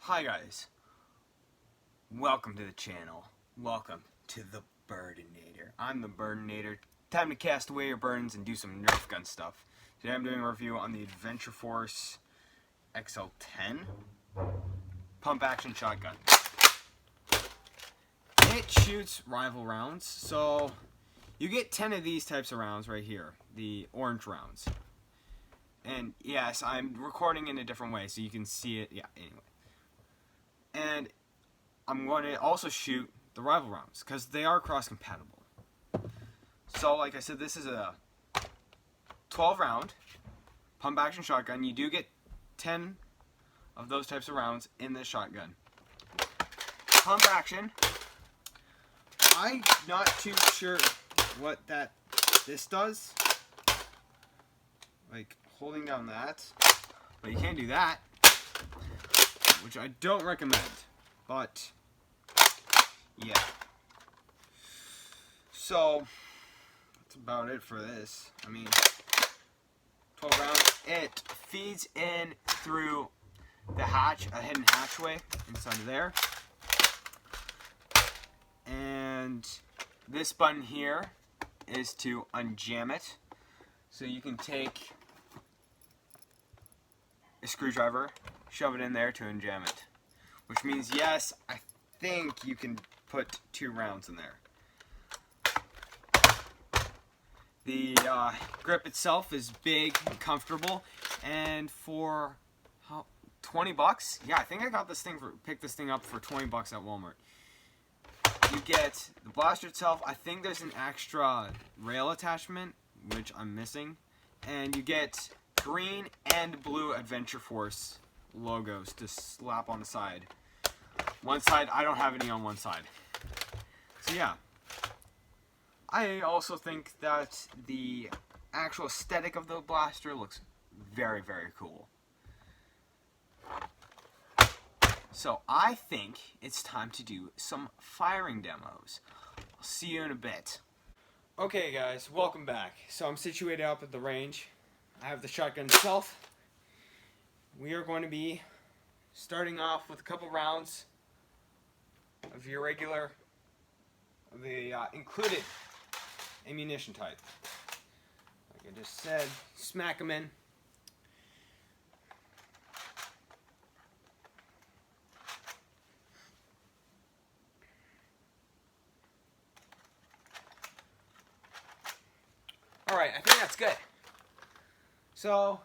Hi guys, welcome to the channel. Welcome to the Burdinator. I'm the Burdinator. Time to cast away your burdens and do some Nerf gun stuff. Today I'm doing a review on the Adventure Force XL10 pump action shotgun. It shoots rival rounds, so you get 10 of these types of rounds right here, the orange rounds. And yes, I'm recording in a different way so you can see it. Yeah, anyway. And I'm going to also shoot the rival rounds because they are cross compatible. So like I said, this is a 12 round pump action shotgun. You do get 10 of those types of rounds in this shotgun. Pump action. I'm not too sure what this does. Like holding down that, but you can't do that, which I don't recommend, but yeah. So that's about it for this. I mean, 12 rounds. It feeds in through the hatch, a hidden hatchway inside of there. And this button here is to unjam it. So you can take a screwdriver, shove it in there to unjam it. Which means, yes, I think you can put 2 rounds in there. The grip itself is big and comfortable, and for 20 bucks? Yeah, I think I got picked this thing up for 20 bucks at Walmart. You get the blaster itself. I think there's an extra rail attachment, which I'm missing, and you get green and blue Adventure Force logos to slap on the side. One side, I don't have any on one side. So yeah. I also think that the actual aesthetic of the blaster looks very, very cool. So I think it's time to do some firing demos. I'll see you in a bit. Okay guys, welcome back. So I'm situated up at the range. I have the shotgun itself. We are going to be starting off with a couple rounds of your regular, the included ammunition type. Like I just said, smack them in. Alright, I think that's good. So,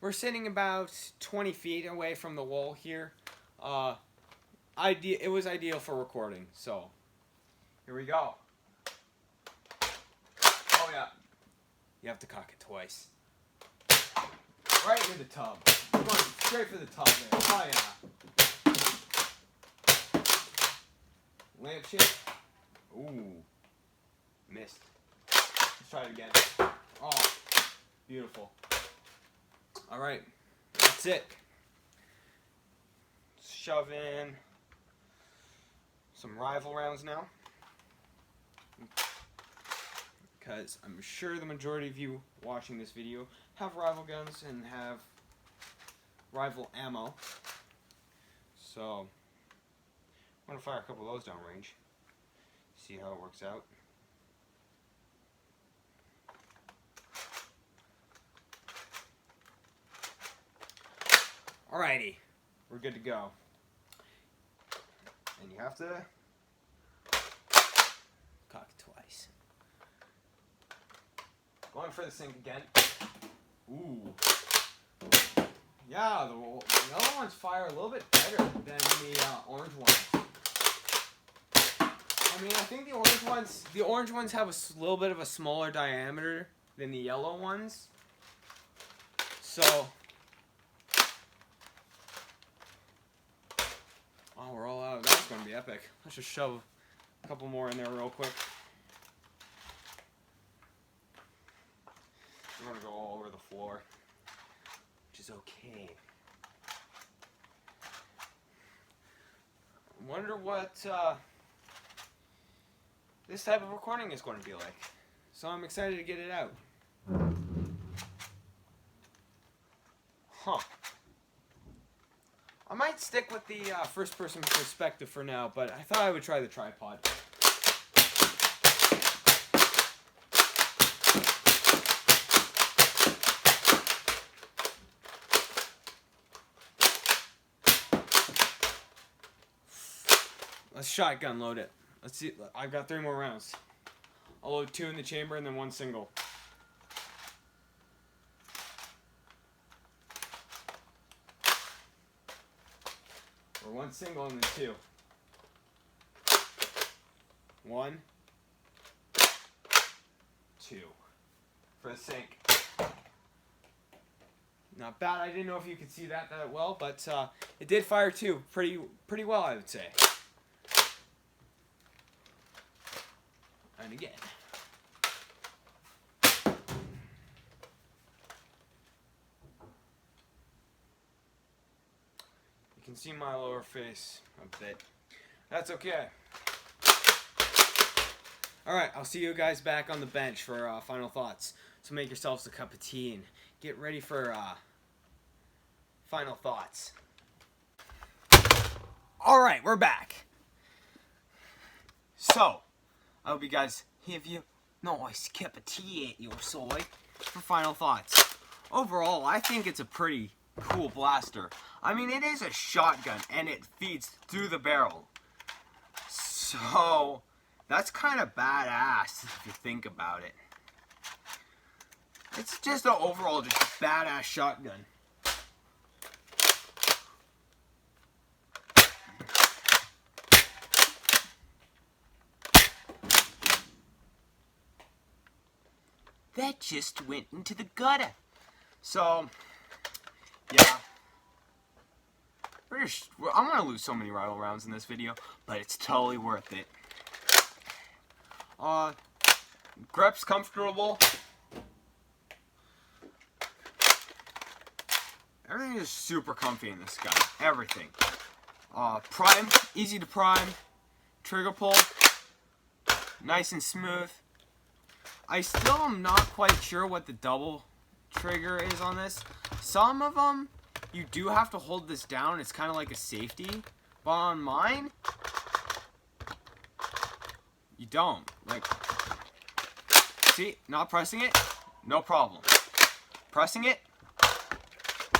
we're sitting about 20 feet away from the wall here. It was ideal for recording, so here we go. Oh yeah, you have to cock it twice. Right into the tub. We're going straight for the tub there. Oh yeah. Lampshade. Ooh, missed. Let's try it again. Oh, beautiful. Alright, that's it. Let's shove in some rival rounds now. Because I'm sure the majority of you watching this video have rival guns and have rival ammo. So, I'm going to fire a couple of those downrange. See how it works out. Alrighty, we're good to go. And you have to cock it twice. Going for the sink again. Ooh. Yeah, the other ones fire a little bit better than the orange ones. I mean, I think the orange ones have a little bit of a smaller diameter than the yellow ones. So, oh, we're all out. That's going to be epic. Let's just shove a couple more in there real quick. We're going to go all over the floor, which is okay. I wonder what this type of recording is going to be like. So I'm excited to get it out. Huh. I might might stick with the first-person perspective for now, but I thought I would try the tripod. Let's shotgun load it. Let's see. I've got 3 more rounds. I'll load 2 in the chamber and then 1 single. Or 1 single and then 2. 1, 2. For the sink. Not bad. I didn't know if you could see that well, but it did fire too. Pretty well, I would say. And again. You can see my lower face a bit. That's okay. Alright, I'll see you guys back on the bench for final thoughts. So make yourselves a cup of tea and get ready for final thoughts. Alright, we're back. So, I hope you guys have you nice cup of tea at your side for final thoughts. Overall, I think it's a pretty cool blaster. I mean, it is a shotgun and it feeds through the barrel. So, that's kind of badass if you think about it. It's just an overall just badass shotgun. That just went into the gutter. So, yeah. I'm gonna lose so many rival rounds in this video, but it's totally worth it. Grip's comfortable. Everything is super comfy in this gun. Everything. Prime, easy to prime. Trigger pull, nice and smooth. I still am not quite sure what the double trigger is on this. Some of them, you do have to hold this down. It's kind of like a safety. But on mine, you don't. Like, see, not pressing it, no problem. Pressing it,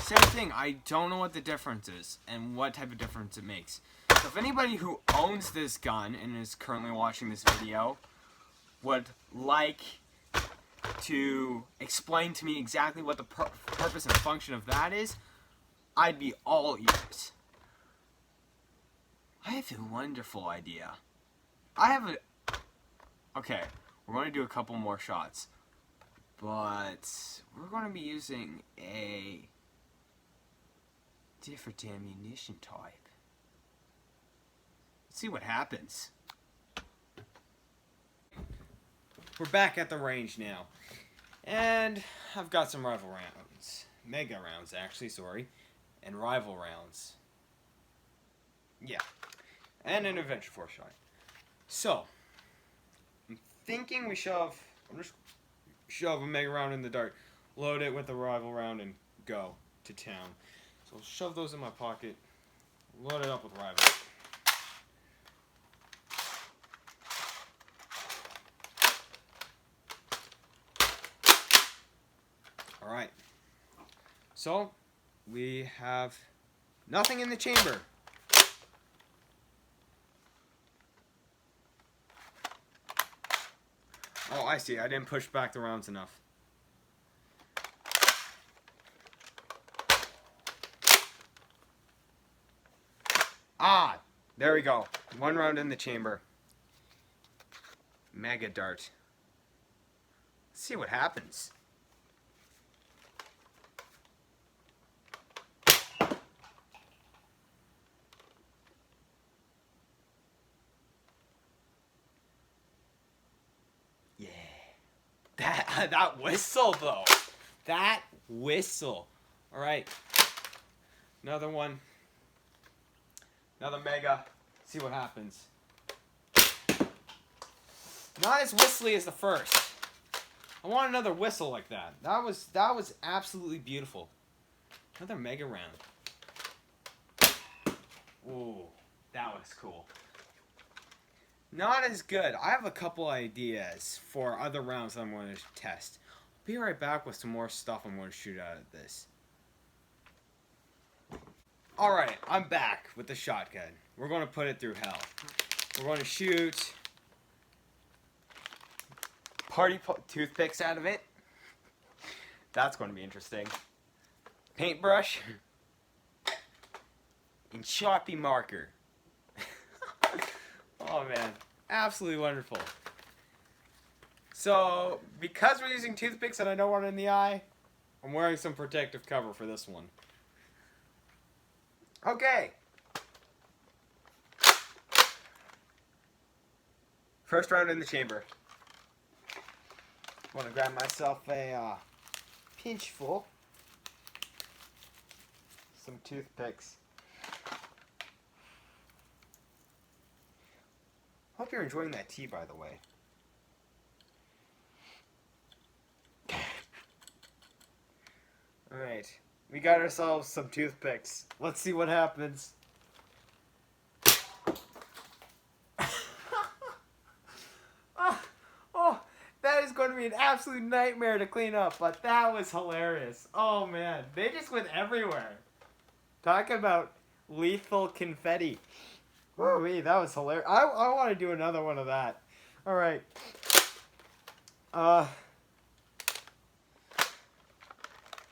same thing. I don't know what the difference is and what type of difference it makes. So if anybody who owns this gun and is currently watching this video would like to explain to me exactly what the purpose and function of that is, I'd be all ears. I have a wonderful idea. Okay, we're going to do a couple more shots, but we're going to be using a different ammunition type. Let's see what happens. We're back at the range now, and I've got some rival rounds, mega rounds actually, sorry, and rival rounds. Yeah, and an adventure force shot. So, I'm thinking we shove a mega round in the dart, load it with the rival round, and go to town. So I'll shove those in my pocket, load it up with rival. Alright, so we have nothing in the chamber. Oh, I see, I didn't push back the rounds enough. Ah, there we go. 1 round in the chamber. Mega dart. Let's see what happens. That whistle, though. That whistle. Alright. Another one. Another mega. See what happens. Not as whistly as the first. I want another whistle like that. That was absolutely beautiful. Another mega round. That was cool. Not as good. I have a couple ideas for other rounds I'm going to test. I'll be right back with some more stuff I'm going to shoot out of this. Alright, I'm back with the shotgun. We're going to put it through hell. We're going to shoot party toothpicks out of it. That's going to be interesting. Paintbrush. And sharpie marker. Oh man, absolutely wonderful. So, because we're using toothpicks and I don't want it in the eye, I'm wearing some protective cover for this one. Okay. First round in the chamber. I'm gonna grab myself a pinch full. Some toothpicks. Hope you're enjoying that tea, by the way. Alright, we got ourselves some toothpicks. Let's see what happens. Oh, that is going to be an absolute nightmare to clean up, but that was hilarious. Oh man, they just went everywhere. Talk about lethal confetti. Woo-wee, that was hilarious. I want to do another one of that. Alright.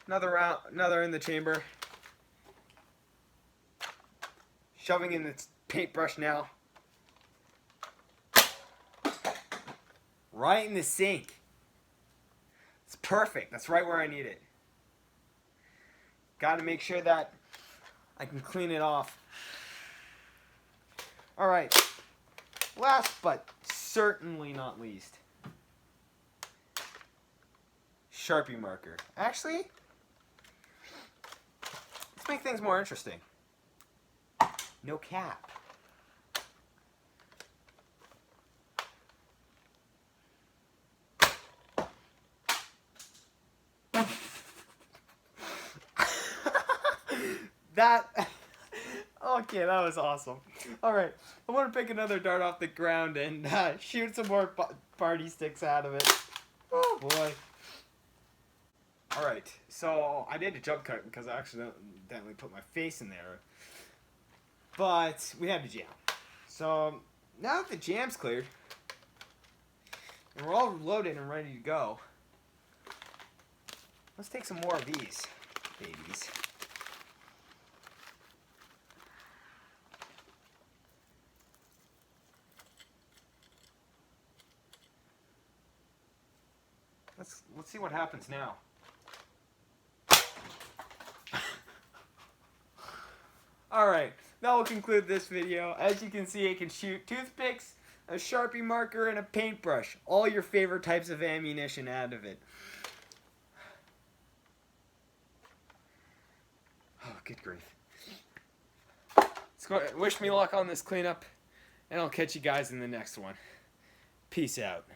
Another round, another in the chamber. Shoving in the paintbrush now. Right in the sink. It's perfect. That's right where I need it. Got to make sure that I can clean it off. Alright, last but certainly not least, Sharpie marker. Actually, let's make things more interesting. No cap. Okay, that was awesome. Alright, I want to pick another dart off the ground and shoot some more party sticks out of it. Oh boy. Alright, so I did a jump cut because I accidentally put my face in there. But we had to jam. So now that the jam's cleared, and we're all loaded and ready to go, let's take some more of these babies. Let's see what happens now. Alright, that will conclude this video. As you can see, I can shoot toothpicks, a Sharpie marker, and a paintbrush. All your favorite types of ammunition out of it. Oh, good grief. Wish me luck on this cleanup, and I'll catch you guys in the next one. Peace out.